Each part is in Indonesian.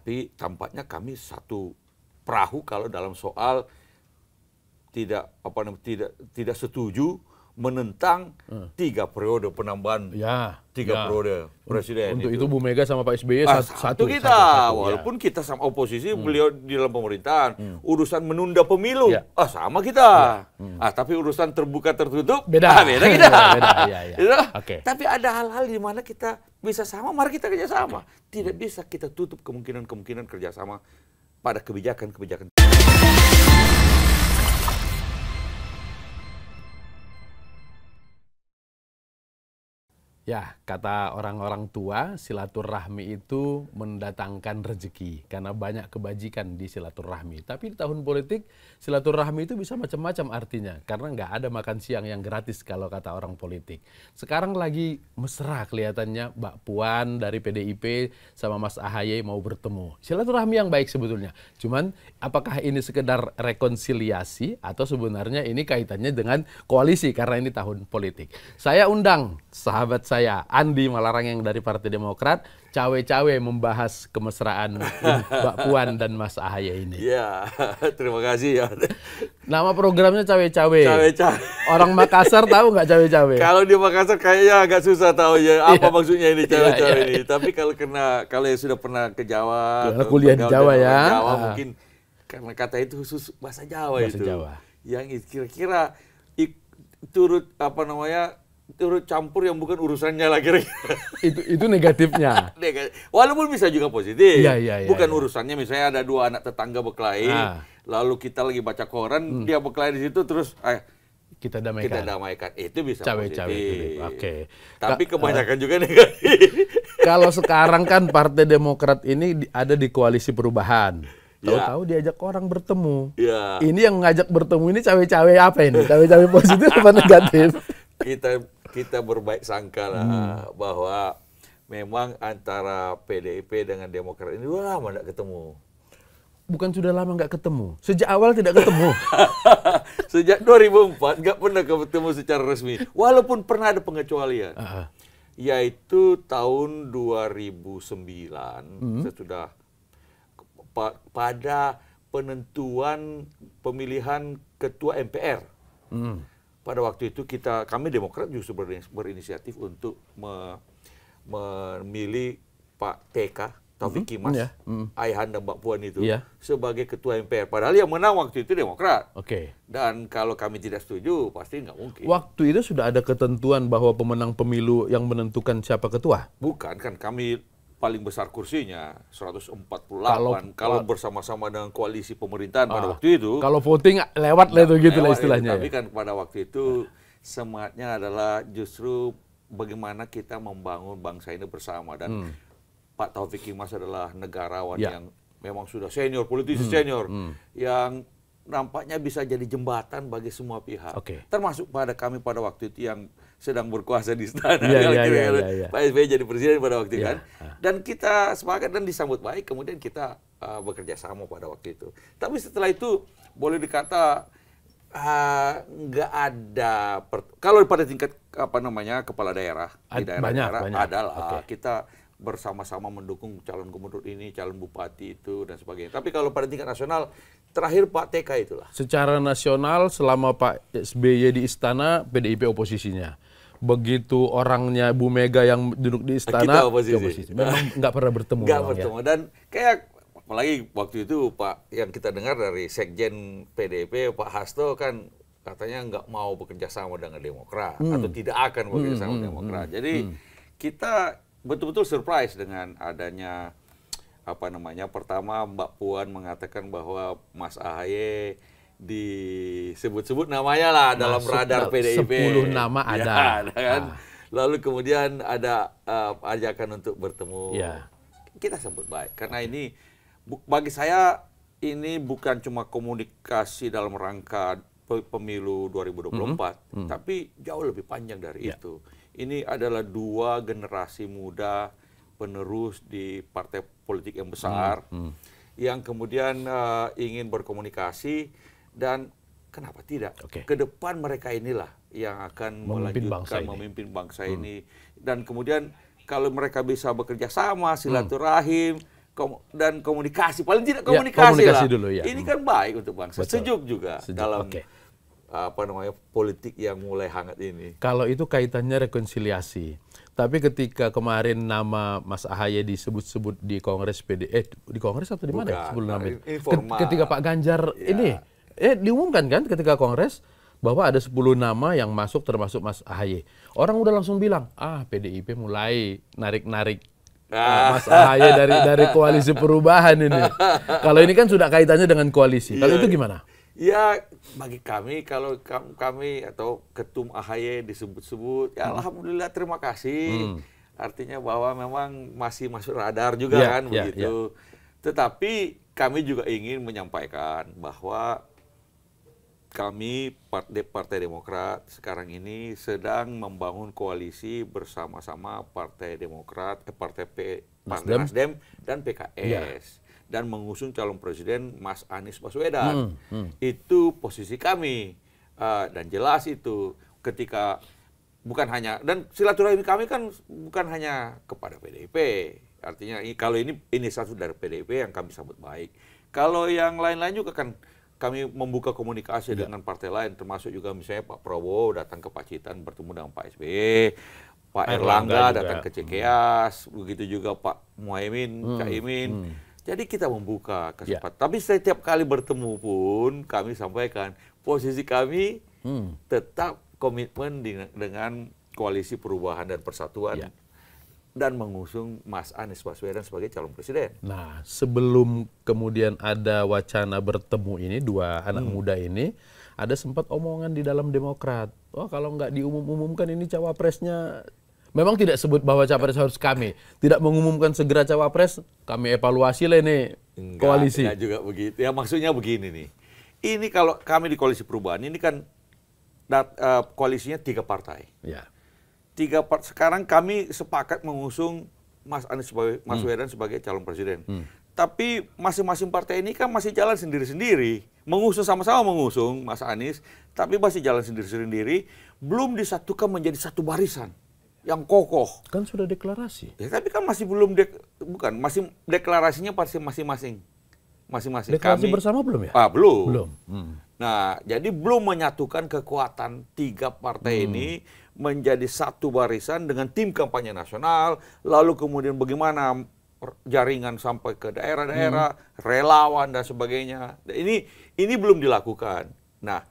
Tapi tampaknya kami satu perahu kalau dalam soal tidak setuju menentang 3 periode penambahan 3 periode presiden. Untuk itu Bu Mega sama Pak SBY satu kita, walaupun kita sama oposisi, beliau di dalam pemerintahan, urusan menunda pemilu, sama kita. Tapi urusan terbuka tertutup, beda kita. Tapi ada hal-hal di mana kita bisa sama, mari kita kerjasama. Tidak bisa kita tutup kemungkinan kerjasama pada kebijakan-kebijakan. Ya, kata orang-orang tua, silaturahmi itu mendatangkan rezeki karena banyak kebajikan di silaturahmi. Tapi di tahun politik, silaturahmi itu bisa macam-macam artinya karena nggak ada makan siang yang gratis kalau kata orang politik. Sekarang lagi mesra kelihatannya Mbak Puan dari PDIP sama Mas AHY mau bertemu. Silaturahmi yang baik sebetulnya. Cuman apakah ini sekedar rekonsiliasi atau sebenarnya ini kaitannya dengan koalisi karena ini tahun politik. Saya undang sahabat saya Andi Malarang yang dari Partai Demokrat cawe-cawe membahas kemesraan Mbak Puan dan Mas AHY ini. Ya, terima kasih ya. Nama programnya cawe-cawe. Cawe-cawe. Orang Makassar tahu nggak cawe-cawe? Kalau di Makassar kayaknya agak susah tahu ya apa maksudnya ini cawe-cawe ini. Tapi kalau yang sudah pernah ke Jawa, kuliah di Jawa ya. Jawa mungkin karena kata itu khusus bahasa Jawa itu. Jawa. Yang kira-kira turut turut campur yang bukan urusannya lah kira-kira. Itu negatifnya. Walaupun bisa juga positif. Bukan urusannya misalnya ada 2 anak tetangga berkelahi, lalu kita lagi baca koran, dia berkelahi di situ terus kita damaikan. Itu bisa cawe-cawe positif. Oke. Tapi kebanyakan juga negatif. Kalau sekarang kan Partai Demokrat ini ada di koalisi perubahan. Tahu-tahu diajak orang bertemu. Ini yang ngajak bertemu ini cawe-cawe apa ini? Cawe-cawe positif apa negatif? Kita berbaik sangka lah bahwa memang antara PDIP dengan Demokrat ini udah lama nggak ketemu. Bukan sudah lama nggak ketemu, sejak awal tidak ketemu. Sejak 2004 nggak pernah ketemu secara resmi, walaupun pernah ada pengecualian. Yaitu tahun 2009 sesudah pada penentuan pemilihan ketua MPR. Pada waktu itu kami Demokrat justru berinisiatif untuk memilih Pak TK, Taufik Kimas, ayahanda Mbak Puan itu, sebagai ketua MPR. Padahal yang menang waktu itu Demokrat. Dan kalau kami tidak setuju, pasti nggak mungkin. Waktu itu sudah ada ketentuan bahwa pemenang pemilu yang menentukan siapa ketua? Bukan, kan kami paling besar kursinya 148 kalau bersama-sama dengan koalisi pemerintahan pada waktu itu. Kalau voting lewat lah itu gitu lah istilahnya. Tapi kan pada waktu itu semangatnya adalah justru bagaimana kita membangun bangsa ini bersama, dan Pak Taufik Kimas adalah negarawan yang memang sudah senior, politisi senior yang nampaknya bisa jadi jembatan bagi semua pihak. Termasuk pada kami pada waktu itu yang sedang berkuasa di istana. Pak SBY jadi presiden pada waktu itu kan. Dan kita sepakat dan disambut baik, kemudian kita bekerja sama pada waktu itu. Tapi setelah itu boleh dikata nggak ada kalau pada tingkat kepala daerah di daerah adalah kita bersama-sama mendukung calon gubernur ini, calon bupati itu dan sebagainya. Tapi kalau pada tingkat nasional terakhir Pak TK itulah. Secara nasional selama Pak SBY di istana, PDIP oposisinya. Begitu orangnya Bu Mega yang duduk di istana, kita oposisi. Memang nggak pernah bertemu. Nggak bertemu. Dan kayak apalagi waktu itu Pak yang kita dengar dari Sekjen PDIP Pak Hasto kan katanya nggak mau bekerja sama dengan Demokrat atau tidak akan bekerja sama dengan Demokrat. Jadi kita betul-betul surprise dengan adanya pertama Mbak Puan mengatakan bahwa Mas AHY disebut-sebut namanya lah dalam radar PDIP. 10 nama ada. Kan? Lalu kemudian ada ajakan untuk bertemu. Kita sebut baik karena ini bagi saya ini bukan cuma komunikasi dalam rangka pemilu 2024, tapi jauh lebih panjang dari itu. Ini adalah 2 generasi muda penerus di partai politik yang besar yang kemudian ingin berkomunikasi, dan kenapa tidak? Ke depan mereka inilah yang akan memimpin bangsa ini. Dan kemudian kalau mereka bisa bekerja sama, silaturahim, dan komunikasi, paling tidak Ya, komunikasi komunikasi lah. dulu, ya. Ini kan baik untuk bangsa. Betul. Sejuk juga Sejuk, dalam oke. politik yang mulai hangat ini. Kalau itu kaitannya rekonsiliasi. Tapi ketika kemarin nama Mas Ahaye disebut-sebut di Kongres di Kongres atau di mana Bukan, sebelum nama itu? informal. Ketika Pak Ganjar Ya. diumumkan kan ketika Kongres bahwa ada 10 nama yang masuk termasuk Mas Ahaye. Orang udah langsung bilang, PDIP mulai narik-narik Mas Ahaye dari koalisi perubahan ini. Kalau ini kan sudah kaitannya dengan koalisi. Kalau itu gimana? Ya, bagi kami, kalau kami atau Ketum Ahaye disebut-sebut, ya Alhamdulillah terima kasih. Artinya bahwa memang masih masuk radar juga kan, begitu. Tetapi kami juga ingin menyampaikan bahwa kami Partai Demokrat sekarang ini sedang membangun koalisi bersama-sama Partai Demokrat, Partai Nasdem dan PKS. Dan mengusung calon presiden Mas Anies Baswedan. Itu posisi kami. Dan jelas itu ketika bukan hanya, dan silaturahmi kami kan bukan hanya kepada PDIP. Artinya kalau ini satu dari PDIP yang kami sambut baik. Kalau yang lain-lain juga kan kami membuka komunikasi dengan partai lain, termasuk juga misalnya Pak Prabowo datang ke Pacitan bertemu dengan Pak SBY, Pak Erlangga datang ke Cikeas, begitu juga Pak Muhaimin, Caimin. Jadi kita membuka kesempatan. Tapi setiap kali bertemu pun kami sampaikan posisi kami tetap komitmen dengan koalisi perubahan dan persatuan. Dan mengusung Mas Anies Baswedan sebagai calon presiden. Nah, sebelum kemudian ada wacana bertemu ini, dua anak muda ini, ada sempat omongan di dalam Demokrat. Kalau nggak diumumkan ini cawapresnya, memang tidak sebut bahwa capres harus kami. Tidak mengumumkan segera cawapres, kami evaluasi lah ini koalisi. Enggak juga begitu. Ya maksudnya begini nih. Ini kalau kami di koalisi perubahan, ini kan koalisinya 3 partai. Ya. Sekarang kami sepakat mengusung Mas Anies Baswedan sebagai calon presiden. Tapi masing-masing partai ini kan masih jalan sendiri-sendiri. Mengusung sama-sama mengusung Mas Anies, tapi masih jalan sendiri-sendiri, belum disatukan menjadi satu barisan yang kokoh. Kan sudah deklarasi. Ya, tapi kan masih belum masih deklarasinya pasti masing-masing. Deklarasi bersama belum ya? Belum. Belum. Nah, jadi belum menyatukan kekuatan 3 partai ini menjadi satu barisan dengan tim kampanye nasional, lalu kemudian bagaimana jaringan sampai ke daerah-daerah, relawan dan sebagainya. Ini belum dilakukan. Nah,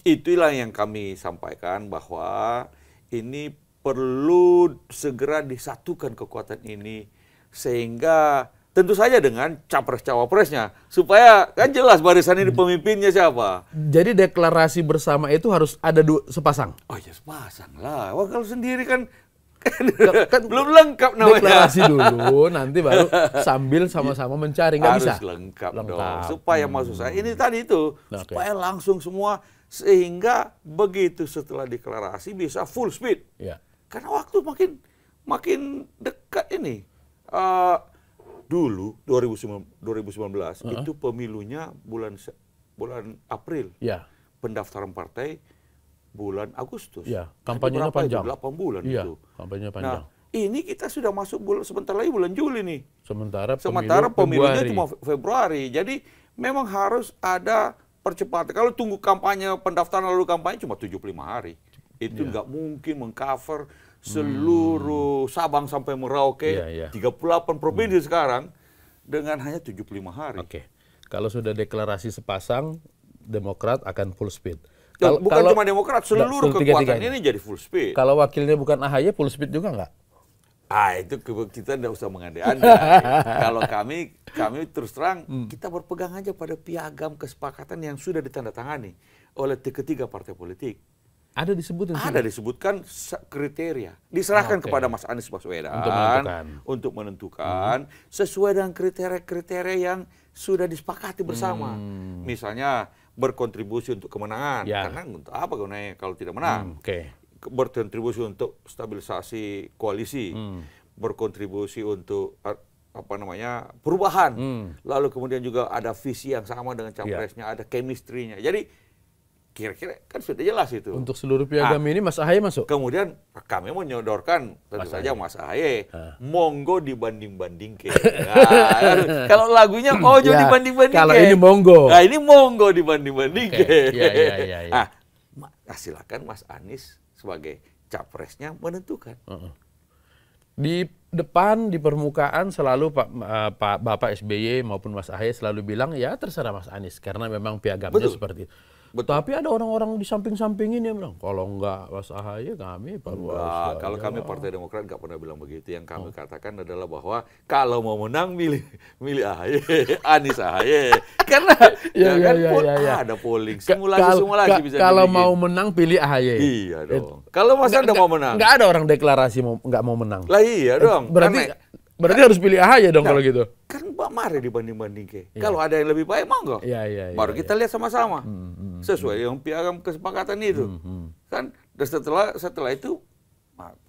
itulah yang kami sampaikan bahwa ini perlu segera disatukan kekuatan ini sehingga tentu saja dengan capres-cawapresnya supaya kan jelas barisan ini pemimpinnya siapa. Jadi deklarasi bersama itu harus ada sepasang. Oh ya sepasang lah. Wah kalau sendiri kan belum lengkap namanya. Deklarasi dulu, nanti baru sambil sama-sama mencari. Nggak bisa? Harus lengkap dong. Supaya maksud saya ini tadi itu supaya langsung semua sehingga begitu setelah deklarasi bisa full speed. Karena waktu makin dekat ini. Dulu 2019 itu pemilunya bulan April. Pendaftaran partai bulan Agustus. Kampanyenya panjang. 8 bulan itu. Kampanyenya panjang. Nah, ini kita sudah masuk sebentar lagi bulan Juli nih. Sementara pemilunya cuma Februari. Jadi memang harus ada percepatan. Kalau tunggu kampanye pendaftaran lalu kampanye cuma 75 hari. Itu nggak mungkin mengcover seluruh Sabang sampai Merauke, 38 provinsi sekarang dengan hanya 75 hari. Kalau sudah deklarasi sepasang, Demokrat akan full speed. Bukan cuma Demokrat, seluruh kekuatan ini jadi full speed. Kalau wakilnya bukan Ahaye, full speed juga nggak? Itu kita tidak usah mengandai-andai. Kalau kami terus terang, kita berpegang aja pada piagam kesepakatan yang sudah ditandatangani oleh ketiga partai politik. Ada disebutkan? Ada disebutkan kriteria. Diserahkan kepada Mas Anies Baswedan untuk menentukan sesuai dengan kriteria-kriteria yang sudah disepakati bersama. Misalnya berkontribusi untuk kemenangan. Karena untuk apa gunanya kalau tidak menang? Berkontribusi untuk stabilisasi koalisi. Berkontribusi untuk perubahan. Lalu kemudian juga ada visi yang sama dengan capresnya, ada chemistry-nya. Jadi kira-kira kan sudah jelas itu. Untuk seluruh piagam ini Mas Ahaye masuk? Kemudian kami menyodorkan tentu saja Mas Ahaye. Monggo dibanding-bandingke. Nah, kalau lagunya ojo Ya, dibanding-bandingke. kalau ini monggo. Nah, ini monggo dibanding-bandingke. Ya. Nah, silakan Mas Anies sebagai capresnya menentukan. Di depan, di permukaan selalu Bapak SBY maupun Mas Ahaye selalu bilang ya terserah Mas Anies karena memang piagamnya seperti itu. Tapi ada orang-orang di samping-samping ini yang bilang kalau enggak Mas Ahaye kami kalau kami Partai Demokrat nggak pernah bilang begitu. Yang kami katakan adalah bahwa kalau mau menang milih Ahaye, Anies Ahaye. Karena ada polling, simulasi bisa kalau dibikin. mau menang pilih Ahaye. Iya dong. Kalau Mas Anda mau menang, nggak ada orang deklarasi nggak mau menang. lah iya dong. Berarti harus pilih Ahaye dong kalau gitu. Kan Mbak mari dibanding-banding ke. Kalau ada yang lebih baik monggo. Baru kita lihat sama-sama. Sesuai yang piagam kesepakatan itu. Kan dan setelah itu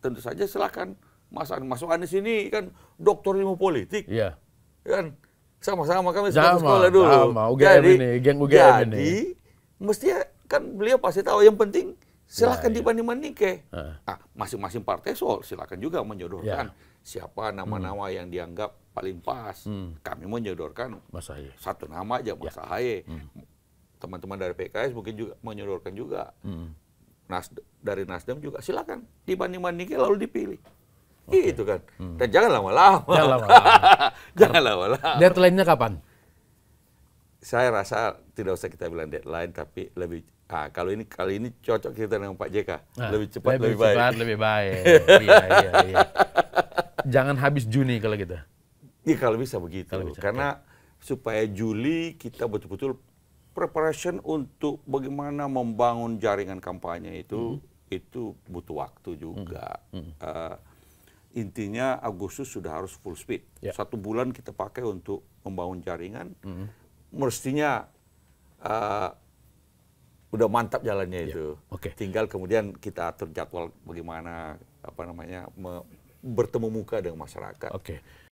tentu saja silakan masuk Anies ini kan doktor ilmu politik. Iya. Kan sama-sama kami sekolah dulu. Sama UGM ini, geng UGM ini. Jadi mestinya kan beliau pasti tahu yang penting silakan dibanding-banding ke. Masing-masing partai silakan juga menyodorkan siapa nama-nama yang dianggap paling pas. Kami menyodorkan Mas Ahaye. Satu nama aja Mas Ahaye. Teman-teman dari PKS mungkin juga menyodorkan juga. Dari Nasdem juga silakan dibanding-bandingin lalu dipilih. Itu kan. Dan jangan lama-lama. Jangan lama-lama. Deadline-nya kapan? Saya rasa tidak usah kita bilang deadline, tapi lebih kali ini cocok kita dengan Pak JK. Lebih cepat, lebih baik. Lebih baik. Iya. Jangan habis Juni kalau gitu. Iya kalau bisa begitu. Karena supaya Juli kita betul-betul preparation untuk bagaimana membangun jaringan kampanye itu butuh waktu juga. Intinya Agustus sudah harus full speed. 1 bulan kita pakai untuk membangun jaringan. Mestinya udah mantap jalannya itu. Tinggal kemudian kita atur jadwal bagaimana bertemu muka dengan masyarakat.